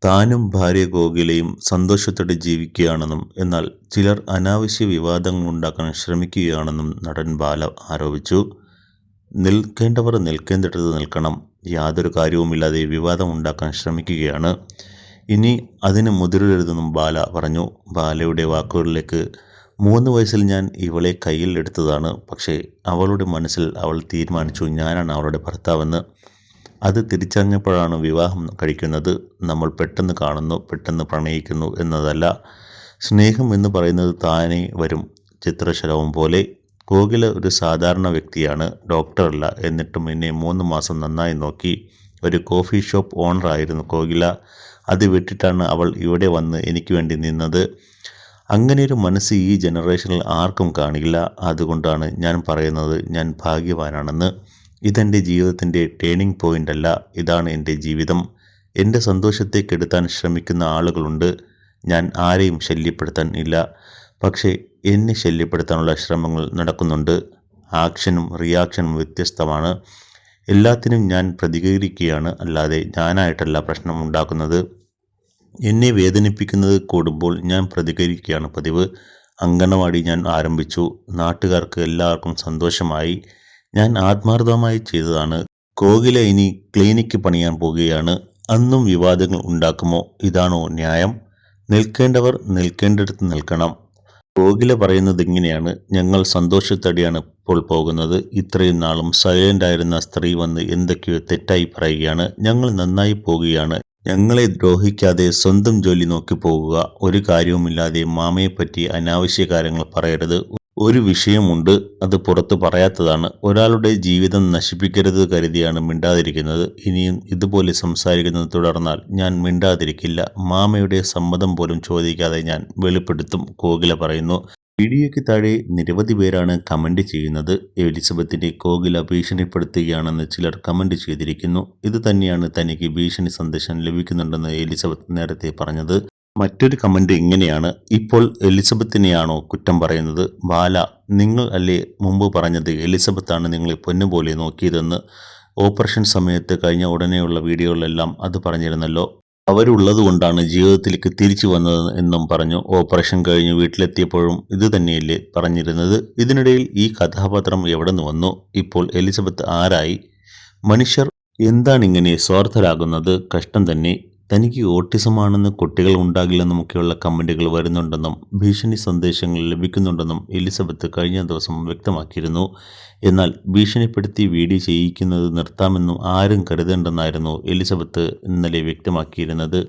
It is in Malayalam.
താനും ഭാര്യ ഗോകുലയും സന്തോഷത്തോടെ ജീവിക്കുകയാണെന്നും എന്നാൽ ചിലർ അനാവശ്യ വിവാദങ്ങൾ ഉണ്ടാക്കാൻ ശ്രമിക്കുകയാണെന്നും നടൻ ബാല ആരോപിച്ചു. നിൽക്കേണ്ടവർ നിൽക്കേണ്ടിടത്ത് നിൽക്കണം. യാതൊരു കാര്യവുമില്ലാതെ വിവാദം ഉണ്ടാക്കാൻ ശ്രമിക്കുകയാണ്. ഇനി അതിന് മുതിരരുതെന്നും ബാല പറഞ്ഞു. ബാലയുടെ വാക്കുകളിലേക്ക്, 3 വയസ്സിൽ ഞാൻ ഇവളെ കയ്യിൽ എടുത്തതാണ്. പക്ഷേ അവളുടെ മനസ്സിൽ അവൾ തീരുമാനിച്ചു ഞാനാണ് അവളുടെ ഭർത്താവെന്ന്. അത് തിരിച്ചറിഞ്ഞപ്പോഴാണ് വിവാഹം കഴിക്കുന്നത്. നമ്മൾ പെട്ടെന്ന് കാണുന്നു, പെട്ടെന്ന് പ്രണയിക്കുന്നു എന്നതല്ല. സ്നേഹം എന്ന് പറയുന്നത് താനേ വരും, ചിത്രശലഭം പോലെ. കോകില ഒരു സാധാരണ വ്യക്തിയാണ്, ഡോക്ടറല്ല. എന്നിട്ടും എന്നെ 3 മാസം നന്നായി നോക്കി. ഒരു കോഫി ഷോപ്പ് ഓണറായിരുന്നു കോകില. അത് വിട്ടിട്ടാണ് അവൾ ഇവിടെ വന്ന് എനിക്ക് വേണ്ടി നിന്നത്. അങ്ങനെയൊരു മനസ്സ് ഈ ജനറേഷനിൽ ആർക്കും കാണില്ല. അതുകൊണ്ടാണ് ഞാൻ പറയുന്നത് ഞാൻ ഭാഗ്യവാനാണെന്ന്. ഇതെൻ്റെ ജീവിതത്തിൻ്റെ ടേണിംഗ് പോയിൻ്റ് അല്ല, ഇതാണ് എൻ്റെ ജീവിതം. എൻ്റെ സന്തോഷത്തെ കെടുത്താൻ ശ്രമിക്കുന്ന ആളുകളുണ്ട്. ഞാൻ ആരെയും ശല്യപ്പെടുത്താൻ ഇല്ല, പക്ഷേ എന്നെ ശല്യപ്പെടുത്താനുള്ള ശ്രമങ്ങൾ നടക്കുന്നുണ്ട്. ആക്ഷനും റിയാക്ഷനും വ്യത്യസ്തമാണ്. എല്ലാത്തിനും ഞാൻ പ്രതികരിക്കുകയാണ്, അല്ലാതെ ഞാനായിട്ടല്ല പ്രശ്നം ഉണ്ടാക്കുന്നത്. എന്നെ വേദനിപ്പിക്കുന്നത് കൂടുമ്പോൾ ഞാൻ പ്രതികരിക്കുകയാണ് പതിവ്. അങ്കണവാടി ഞാൻ ആരംഭിച്ചു. നാട്ടുകാർക്ക് എല്ലാവർക്കും സന്തോഷമായി. ഞാൻ ആത്മാർത്ഥമായി ചെയ്തതാണ്. കോകില ഇനി ക്ലിനിക്ക് പണിയാൻ പോകുകയാണ്. അന്നും വിവാദങ്ങൾ ഉണ്ടാക്കുമോ? ഇതാണോ ന്യായം? നിൽക്കേണ്ടവർ നിൽക്കേണ്ടിടത്ത് നിൽക്കണം. കോകില പറയുന്നത് ഇങ്ങനെയാണ്: ഞങ്ങൾ സന്തോഷത്തോടെയാണ് ഇപ്പോൾ പോകുന്നത്. ഇത്രയും നാളും സൈലൻ്റായിരുന്ന സ്ത്രീ വന്ന് എന്തൊക്കെയോ തെറ്റായി പറയുകയാണ്. ഞങ്ങൾ നന്നായി പോകുകയാണ്. ഞങ്ങളെ ദ്രോഹിക്കാതെ സ്വന്തം ജോലി നോക്കി പോകുക. ഒരു കാര്യവുമില്ലാതെ മാമയെപ്പറ്റി അനാവശ്യ കാര്യങ്ങൾ പറയരുത്. ഒരു വിഷയമുണ്ട്, അത് പുറത്ത് പറയാത്തതാണ്. ഒരാളുടെ ജീവിതം നശിപ്പിക്കരുത് കരുതിയാണ് മിണ്ടാതിരിക്കുന്നത്. ഇനിയും ഇതുപോലെ സംസാരിക്കുന്നത് തുടർന്നാൽ ഞാൻ മിണ്ടാതിരിക്കില്ല. മാമയുടെ സമ്മതം പോലും ചോദിക്കാതെ ഞാൻ വെളിപ്പെടുത്തും, കോകില പറയുന്നു. വീഡിയോയ്ക്ക് താഴെ നിരവധി പേരാണ് കമന്റ് ചെയ്യുന്നത്. എലിസബത്തിനെ കോകില ഭീഷണിപ്പെടുത്തുകയാണെന്ന് ചിലർ കമന്റ് ചെയ്തിരിക്കുന്നു. ഇത് തന്നെയാണ് തനിക്ക് ഭീഷണി സന്ദേശം ലഭിക്കുന്നുണ്ടെന്ന് എലിസബത്ത് നേരത്തെ പറഞ്ഞത്. മറ്റൊരു കമന്റ് ഇങ്ങനെയാണ്: ഇപ്പോൾ എലിസബത്തിനെയാണോ കുറ്റം പറയുന്നത്? ബാല, നിങ്ങൾ അല്ലേ മുമ്പ് പറഞ്ഞത് എലിസബത്താണ് നിങ്ങളെ പൊന്നുപോലെ നോക്കിയതെന്ന്? ഓപ്പറേഷൻ സമയത്ത് കഴിഞ്ഞ ഉടനെയുള്ള വീഡിയോകളിലെല്ലാം അത് പറഞ്ഞിരുന്നല്ലോ. അവരുള്ളതുകൊണ്ടാണ് ജീവിതത്തിലേക്ക് തിരിച്ചു വന്നത് എന്നും പറഞ്ഞു. ഓപ്പറേഷൻ കഴിഞ്ഞ് വീട്ടിലെത്തിയപ്പോഴും ഇത് തന്നെയല്ലേ പറഞ്ഞിരുന്നത്? ഇതിനിടയിൽ ഈ കഥാപാത്രം എവിടെ നിന്ന് വന്നു? ഇപ്പോൾ എലിസബത്ത് ആരായി? മനുഷ്യർ എന്താണിങ്ങനെ സ്വാർത്ഥരാകുന്നത്? കഷ്ടം തന്നെ. തനിക്ക് ഓട്ടിസമാണെന്ന് കുട്ടികൾ ഉണ്ടാകില്ലെന്നുമൊക്കെയുള്ള കമന്റുകൾ വരുന്നുണ്ടെന്നും ഭീഷണി സന്ദേശങ്ങൾ ലഭിക്കുന്നുണ്ടെന്നും എലിസബത്ത് കഴിഞ്ഞ ദിവസം വ്യക്തമാക്കിയിരുന്നു. എന്നാൽ ഭീഷണിപ്പെടുത്തി വീഡിയോ ചെയ്യിക്കുന്നത് നിർത്താമെന്നും ആരും കരുതേണ്ടെന്നായിരുന്നു എലിസബത്ത് ഇന്നലെ വ്യക്തമാക്കിയിരുന്നത്.